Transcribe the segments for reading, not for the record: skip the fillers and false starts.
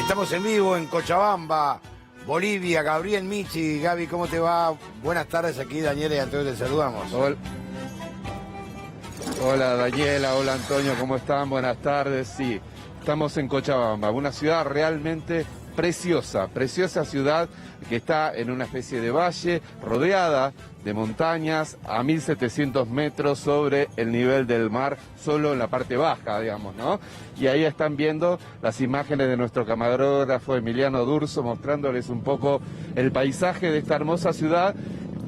Estamos en vivo en Cochabamba, Bolivia. Gabriel Michi. Gaby, ¿cómo te va? Buenas tardes, aquí Daniela y Antonio, te saludamos. Hola Daniela, hola Antonio, ¿cómo están? Buenas tardes. Sí, estamos en Cochabamba, una ciudad realmente preciosa, preciosa ciudad que está en una especie de valle rodeada de montañas a 1700 metros sobre el nivel del mar, solo en la parte baja, digamos, ¿no? Y ahí están viendo las imágenes de nuestro camarógrafo Emiliano Durso mostrándoles un poco el paisaje de esta hermosa ciudad,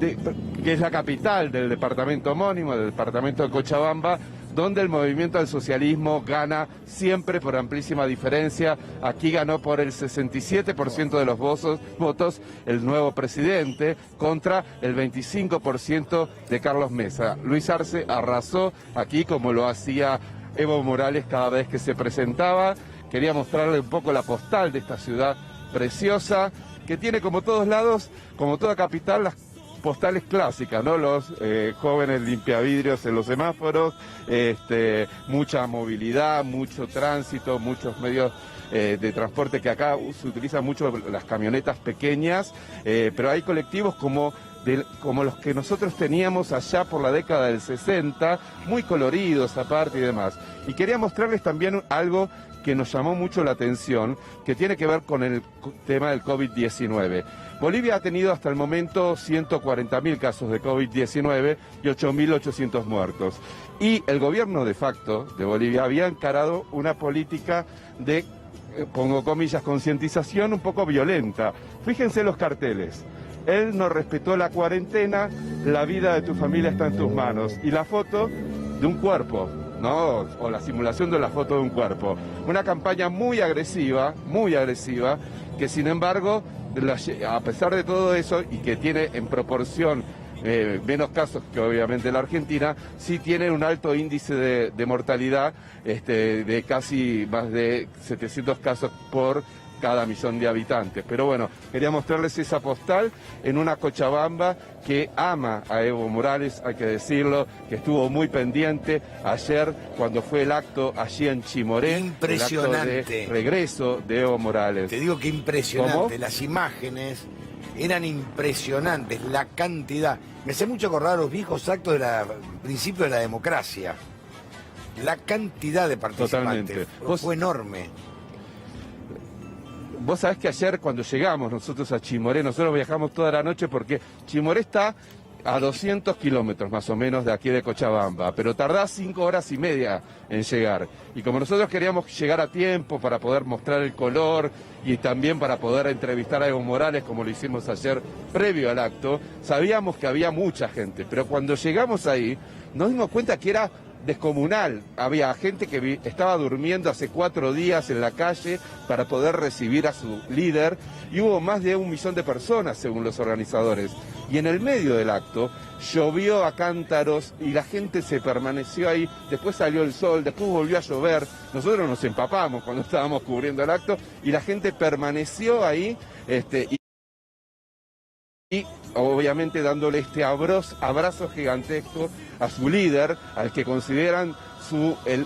que es la capital del departamento homónimo, del departamento de Cochabamba, donde el movimiento al socialismo gana siempre por amplísima diferencia. Aquí ganó por el 67% de los votos el nuevo presidente contra el 25% de Carlos Mesa. Luis Arce arrasó aquí como lo hacía Evo Morales cada vez que se presentaba. Quería mostrarle un poco la postal de esta ciudad preciosa, que tiene como todos lados, como toda capital, las postales clásicas, ¿no? Los jóvenes limpiavidrios en los semáforos, mucha movilidad, mucho tránsito, muchos medios de transporte, que acá se utilizan mucho las camionetas pequeñas, pero hay colectivos como los que nosotros teníamos allá por la década del 60, muy coloridos aparte y demás. Y quería mostrarles también algo que nos llamó mucho la atención, que tiene que ver con el tema del COVID-19. Bolivia ha tenido hasta el momento 140.000 casos de COVID-19 y 8.800 muertos. Y el gobierno de facto de Bolivia había encarado una política de, pongo comillas, concientización un poco violenta. Fíjense los carteles. Él no respetó la cuarentena, la vida de tu familia está en tus manos. Y la foto de un cuerpo, ¿no? O la simulación de la foto de un cuerpo. Una campaña muy agresiva, que sin embargo, a pesar de todo eso, y que tiene en proporción menos casos que obviamente la Argentina, sí tiene un alto índice de mortalidad, de casi más de 700 casos por cada millón de habitantes. Pero bueno, quería mostrarles esa postal en una Cochabamba que ama a Evo Morales, hay que decirlo, que estuvo muy pendiente ayer cuando fue el acto allí en Chimoré. Impresionante. El acto de regreso de Evo Morales. Te digo que impresionante. ¿Cómo? Las imágenes eran impresionantes, la cantidad. Me hace mucho acordar los viejos actos del principio de la democracia. La cantidad de participantes fue enorme. Vos sabés que ayer cuando llegamos nosotros a Chimoré, nosotros viajamos toda la noche porque Chimoré está a 200 kilómetros más o menos de aquí de Cochabamba, pero tardás 5 horas y media en llegar. Y como nosotros queríamos llegar a tiempo para poder mostrar el color y también para poder entrevistar a Evo Morales, como lo hicimos ayer previo al acto, sabíamos que había mucha gente, pero cuando llegamos ahí nos dimos cuenta que era descomunal. Había gente que estaba durmiendo hace 4 días en la calle para poder recibir a su líder, y hubo más de 1 millón de personas según los organizadores. Y en el medio del acto llovió a cántaros y la gente se permaneció ahí. Después salió el sol, después volvió a llover. Nosotros nos empapamos cuando estábamos cubriendo el acto y la gente permaneció ahí y obviamente dándole este abrazo gigantesco a su líder, al que consideran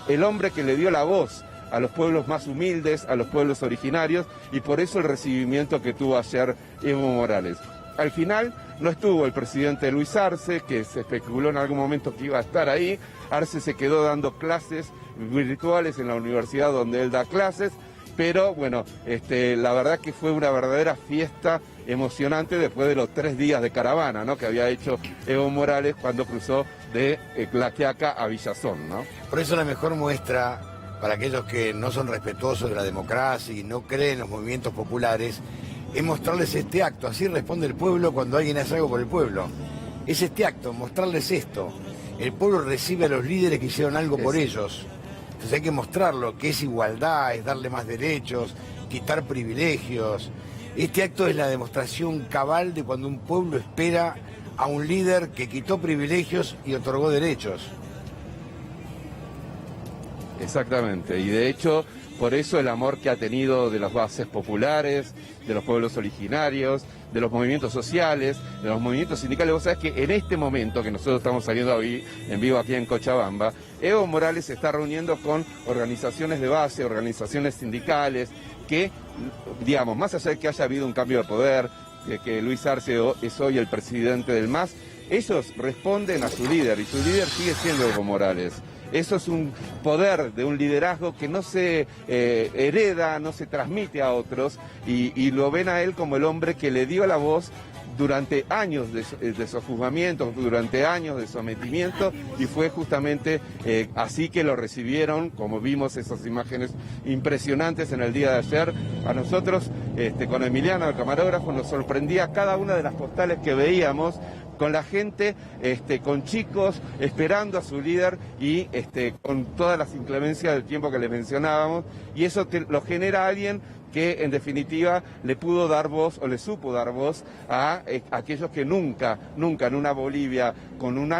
el hombre que le dio la voz a los pueblos más humildes, a los pueblos originarios, y por eso el recibimiento que tuvo ayer Evo Morales. Al final no estuvo el presidente Luis Arce, que se especuló en algún momento que iba a estar ahí. Arce se quedó dando clases virtuales en la universidad donde él da clases, pero bueno, la verdad que fue una verdadera fiesta emocionante después de los 3 días de caravana, ¿no?, que había hecho Evo Morales cuando cruzó de La Quiaca a Villazón, ¿no? Por eso la mejor muestra para aquellos que no son respetuosos de la democracia y no creen en los movimientos populares es mostrarles este acto. Así responde el pueblo cuando alguien hace algo por el pueblo. Es este acto, mostrarles esto. El pueblo recibe a los líderes que hicieron algo por ellos. Entonces hay que mostrarlo, que es igualdad, es darle más derechos, quitar privilegios. Este acto es la demostración cabal de cuando un pueblo espera a un líder que quitó privilegios y otorgó derechos. Exactamente, y de hecho, por eso el amor que ha tenido de las bases populares, de los pueblos originarios, de los movimientos sociales, de los movimientos sindicales. Vos sabés que en este momento que nosotros estamos saliendo hoy en vivo aquí en Cochabamba, Evo Morales se está reuniendo con organizaciones de base, organizaciones sindicales, que, digamos, más allá de que haya habido un cambio de poder, de que Luis Arce es hoy el presidente del MAS, ellos responden a su líder, y su líder sigue siendo Evo Morales. Eso es un poder de un liderazgo que no se hereda, no se transmite a otros, y lo ven a él como el hombre que le dio la voz durante años de sojuzgamiento, durante años de sometimiento, y fue justamente así que lo recibieron, como vimos esas imágenes impresionantes en el día de ayer. A nosotros, con Emiliano, el camarógrafo, nos sorprendía cada una de las postales que veíamos, con la gente, con chicos esperando a su líder y con todas las inclemencias del tiempo que les mencionábamos, y eso lo genera alguien que en definitiva le pudo dar voz o le supo dar voz a aquellos que nunca en una Bolivia con una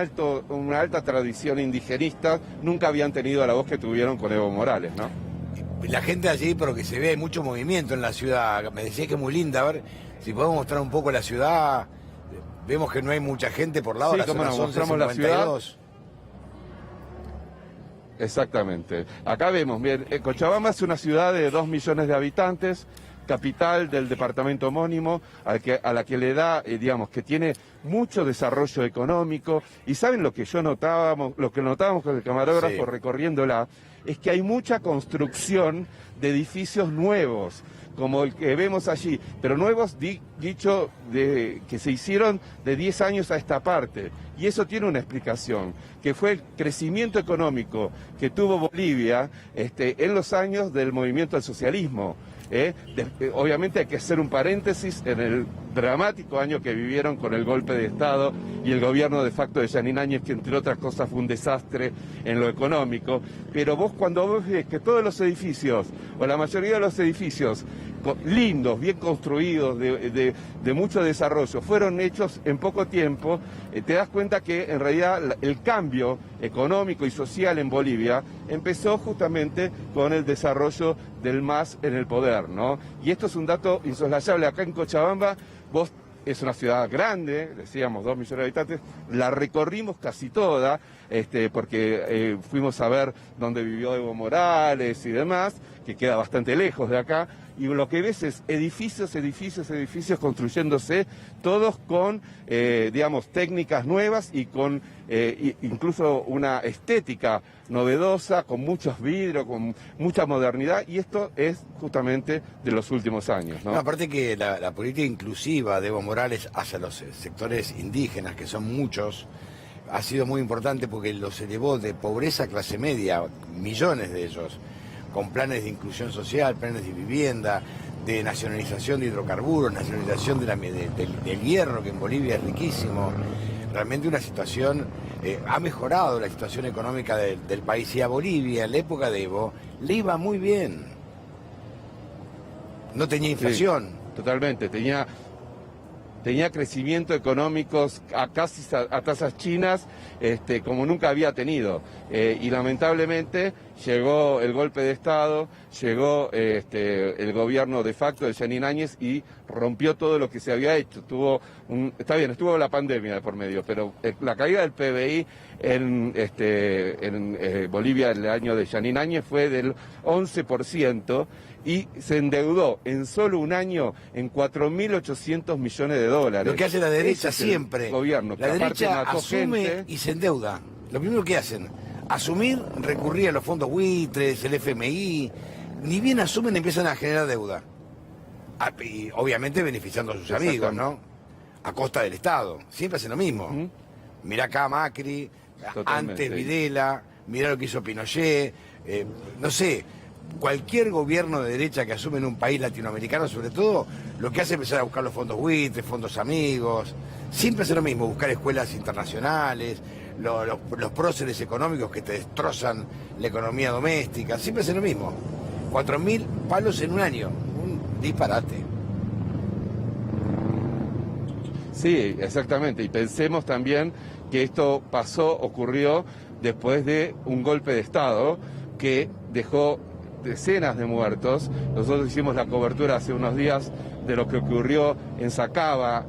alta tradición indigenista nunca habían tenido la voz que tuvieron con Evo Morales, ¿no? La gente allí, pero que se ve, hay mucho movimiento en la ciudad. Me decía que es muy linda. A ver si podemos mostrar un poco la ciudad. Vemos que no hay mucha gente por lado, sí, las zonas mostramos la ciudad. Exactamente. Acá vemos, bien, Cochabamba es una ciudad de 2 millones de habitantes, capital del departamento homónimo, a la que le da, digamos, que tiene mucho desarrollo económico. Y ¿saben lo que notábamos con el camarógrafo, sí, recorriéndola? Es que hay mucha construcción de edificios nuevos, como el que vemos allí, pero nuevos, dicho, que se hicieron de 10 años a esta parte. Y eso tiene una explicación, que fue el crecimiento económico que tuvo Bolivia en los años del movimiento al socialismo. Obviamente hay que hacer un paréntesis en el dramático año que vivieron con el golpe de Estado y el gobierno de facto de Jeanine Áñez, que entre otras cosas fue un desastre en lo económico, pero cuando vos ves que todos los edificios, o la mayoría de los edificios lindos, bien construidos, de mucho desarrollo, fueron hechos en poco tiempo, te das cuenta que en realidad el cambio económico y social en Bolivia empezó justamente con el desarrollo del MAS en el poder, ¿no? Y esto es un dato insoslayable. Acá en Cochabamba, es una ciudad grande, decíamos 2 millones de habitantes, la recorrimos casi toda, porque fuimos a ver dónde vivió Evo Morales y demás, que queda bastante lejos de acá, y lo que ves es edificios construyéndose, todos con, digamos, técnicas nuevas y con incluso una estética novedosa, con muchos vidrios, con mucha modernidad, y esto es justamente de los últimos años, ¿no? No, aparte que la política inclusiva de Evo Morales hacia los sectores indígenas, que son muchos, ha sido muy importante porque los elevó de pobreza a clase media, millones de ellos, con planes de inclusión social, planes de vivienda, de nacionalización de hidrocarburos, nacionalización del hierro, que en Bolivia es riquísimo. Realmente una situación, ha mejorado la situación económica del país, y a Bolivia en la época de Evo le iba muy bien. No tenía inflación. Sí, totalmente, tenía crecimiento económico casi a tasas chinas, como nunca había tenido. Y lamentablemente llegó el golpe de Estado, llegó el gobierno de facto de Jeanine Áñez y rompió todo lo que se había hecho. Está bien, estuvo la pandemia de por medio, pero la caída del PBI en Bolivia en el año de Jeanine Áñez fue del 11%, y se endeudó en solo un año en 4.800 millones de dólares. Lo que hace la derecha siempre. Gobierno, la derecha asume y se endeuda. Lo primero que hacen, asumir, recurrir a los fondos buitres, el FMI, ni bien asumen empiezan a generar deuda. Y obviamente beneficiando a sus amigos, ¿no? A costa del Estado. Siempre hacen lo mismo. Mirá acá Macri, antes Videla, mirá lo que hizo Pinochet, no sé. Cualquier gobierno de derecha que asume en un país latinoamericano, sobre todo, lo que hace es empezar a buscar los fondos buitres, fondos amigos. Siempre hace lo mismo, buscar escuelas internacionales, los próceres económicos que te destrozan la economía doméstica. Siempre hace lo mismo. 4.000 palos en un año. Un disparate. Sí, exactamente. Y pensemos también que esto ocurrió después de un golpe de Estado que dejó decenas de muertos. Nosotros hicimos la cobertura hace unos días de lo que ocurrió en Sacaba,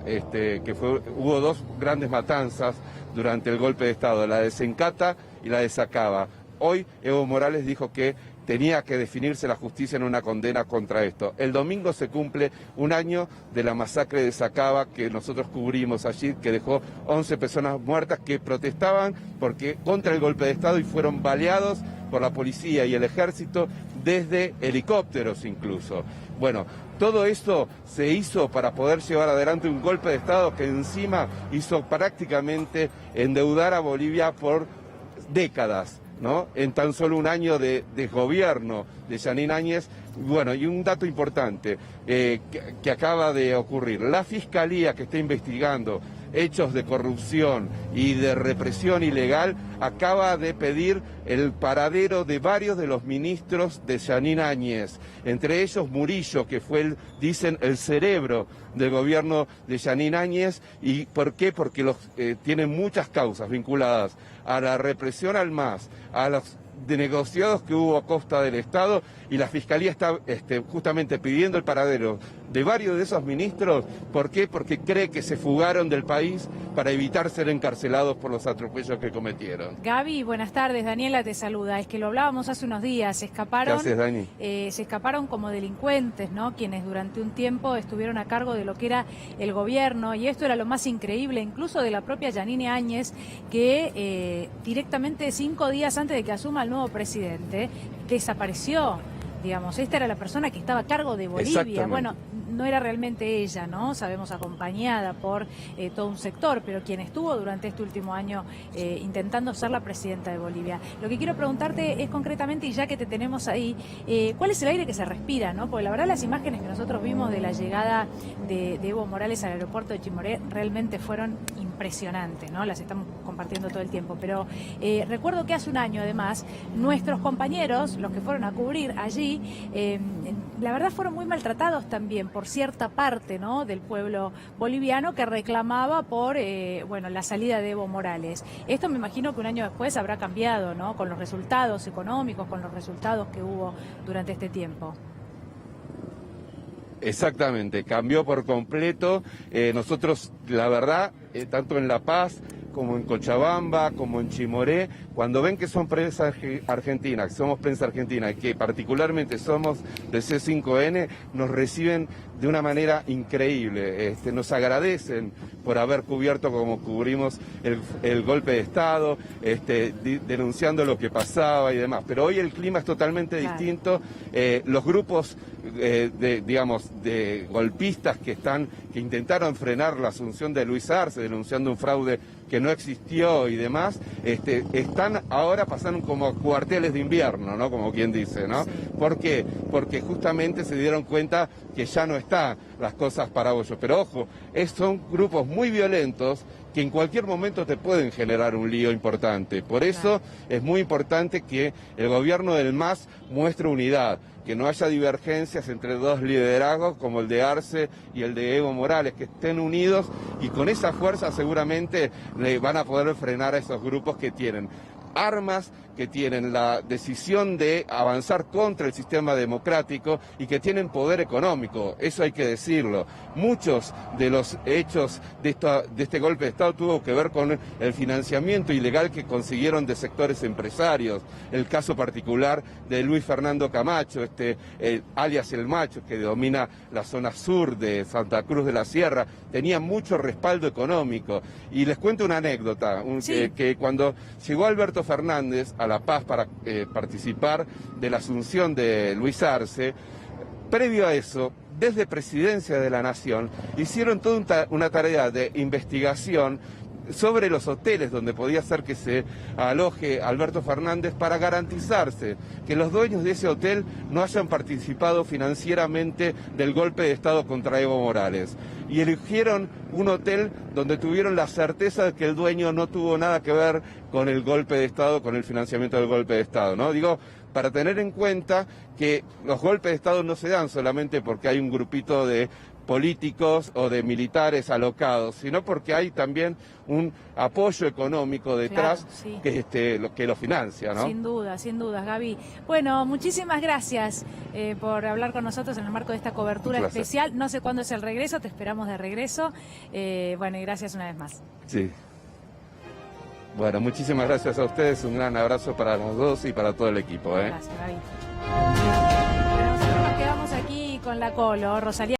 hubo dos grandes matanzas durante el golpe de Estado, la de Sencata y la de Sacaba. Hoy Evo Morales dijo que tenía que definirse la justicia en una condena contra esto. El domingo se cumple un año de la masacre de Sacaba que nosotros cubrimos allí, que dejó 11 personas muertas que protestaban contra el golpe de Estado y fueron baleados por la policía y el ejército desde helicópteros incluso. Bueno, todo esto se hizo para poder llevar adelante un golpe de Estado que encima hizo prácticamente endeudar a Bolivia por décadas, ¿no? En tan solo un año de gobierno de Jeanine Áñez. Bueno, y un dato importante que acaba de ocurrir. La Fiscalía que está investigando hechos de corrupción y de represión ilegal acaba de pedir el paradero de varios de los ministros de Jeanine Áñez, entre ellos Murillo, que fue, dicen, el cerebro del gobierno de Jeanine Áñez. ¿Y por qué? Porque tienen muchas causas vinculadas a la represión al MAS, a los de negociados que hubo a costa del Estado, y la Fiscalía está justamente pidiendo el paradero de varios de esos ministros. ¿Por qué? Porque cree que se fugaron del país para evitar ser encarcelados por los atropellos que cometieron. Gaby, buenas tardes. Daniela te saluda. Es que lo hablábamos hace unos días. Se escaparon, Gracias, Dani. Se escaparon como delincuentes, ¿no? Quienes durante un tiempo estuvieron a cargo de lo que era el gobierno, y esto era lo más increíble, incluso de la propia Jeanine Áñez, que directamente 5 días antes de que asuma el nuevo presidente, desapareció. Digamos, esta era la persona que estaba a cargo de Bolivia. Bueno, no era realmente ella, ¿no? Sabemos, acompañada por todo un sector, pero quien estuvo durante este último año intentando ser la presidenta de Bolivia. Lo que quiero preguntarte es concretamente, y ya que te tenemos ahí, ¿cuál es el aire que se respira, no? Porque la verdad las imágenes que nosotros vimos de la llegada de Evo Morales al aeropuerto de Chimoré realmente fueron impresionantes, ¿no? Las estamos compartiendo todo el tiempo, pero recuerdo que hace un año, además, nuestros compañeros, los que fueron a cubrir allí, la verdad fueron muy maltratados también por cierta parte, ¿no?, del pueblo boliviano que reclamaba por la salida de Evo Morales. Esto me imagino que un año después habrá cambiado, ¿no?, con los resultados económicos, con los resultados que hubo durante este tiempo. Exactamente, cambió por completo. Nosotros, la verdad, tanto en La Paz como en Cochabamba, como en Chimoré, cuando ven que son prensa argentina, que somos prensa argentina y que particularmente somos de C5N, nos reciben de una manera increíble. Nos agradecen por haber cubierto como cubrimos el golpe de Estado, denunciando lo que pasaba y demás. Pero hoy el clima es totalmente distinto. Los grupos de golpistas que intentaron frenar la asunción de Luis Arce, denunciando un fraude que no existió y demás, están ahora pasando como cuarteles de invierno, ¿no? Como quien dice, ¿no? ¿Por qué? Porque justamente se dieron cuenta que ya no están las cosas para ellos. Pero ojo, son grupos muy violentos que en cualquier momento te pueden generar un lío importante. Por eso es muy importante que el gobierno del MAS muestre unidad, que no haya divergencias entre dos liderazgos como el de Arce y el de Evo Morales, que estén unidos, y con esa fuerza seguramente van a poder frenar a esos grupos que tienen armas, que tienen la decisión de avanzar contra el sistema democrático y que tienen poder económico. Eso hay que decirlo. Muchos de los hechos de este golpe de Estado tuvo que ver con el financiamiento ilegal que consiguieron de sectores empresarios. El caso particular de Luis Fernando Camacho, alias El Macho, que domina la zona sur de Santa Cruz de la Sierra, tenía mucho respaldo económico. Y les cuento una anécdota, que cuando llegó Alberto Fernández a La Paz para participar de la asunción de Luis Arce, previo a eso, desde Presidencia de la Nación, hicieron toda una tarea de investigación sobre los hoteles donde podía ser que se aloje Alberto Fernández, para garantizarse que los dueños de ese hotel no hayan participado financieramente del golpe de Estado contra Evo Morales. Y eligieron un hotel donde tuvieron la certeza de que el dueño no tuvo nada que ver con el golpe de Estado, con el financiamiento del golpe de Estado, ¿no? Digo, para tener en cuenta que los golpes de Estado no se dan solamente porque hay un grupito de políticos o de militares alocados, sino porque hay también un apoyo económico detrás, claro, sí, que lo financia, ¿no? Sin duda, Gaby. Bueno, muchísimas gracias por hablar con nosotros en el marco de esta cobertura especial. No sé cuándo es el regreso, te esperamos de regreso. Bueno, y gracias una vez más. Sí. Bueno, muchísimas gracias a ustedes, un gran abrazo para los dos y para todo el equipo. Gracias, Gaby. Bueno, nosotros nos quedamos aquí con la Colo, Rosalía.